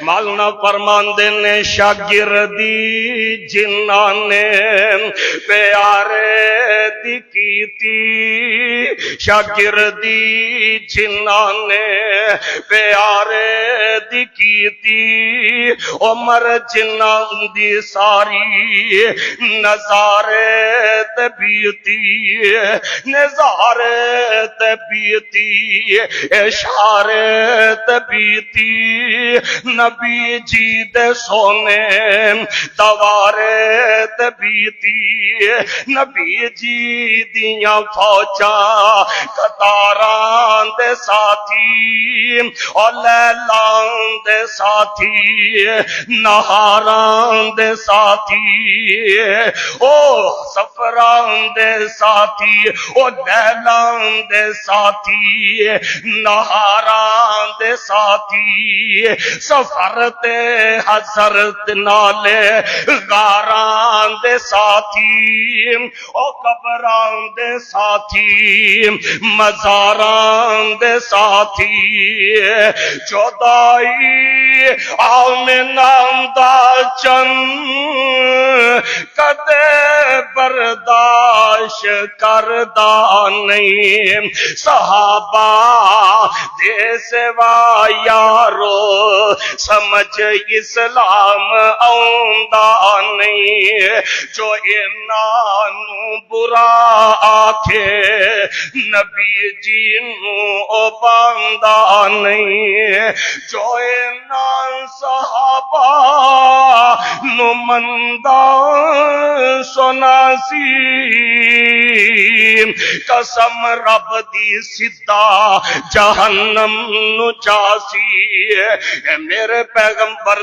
مالنا فرماندے نے شاگردی جنہاں نے پیارے دی کیتی شاگردی جنہاں نے پیارے دی کیتی عمر جنہاں دی ساری نظارے تبیتی نظارے تبیتی اشارے تبیتی نبی جی دے سونے دوارے تبیتی نبی جی دیاں فوجاں قطاراں دے ساتھی اور لیلاں دے ساتھی نہاراں دے ساتھی او سفراں دے ساتھی او لیلاں دے ساتھی نہاراں دے ساتھی سفر تے حضرت نالے غاراں دے ساتھی او قبراں دے ساتھی مزاراں دے ساتھی جدائی آمنہ دا چن کدے برداشت کردہ نہیں صحابہ دے سوا یارو سمجھ اسلام آؤندہ نہیں جو انہوں برا آکھے نبی جی نو باندہ نہیں جو انہوں صحابہ نو مندہ سناسی قسم رب دی سدھا جہنم نو چاسی میرے پیغمبر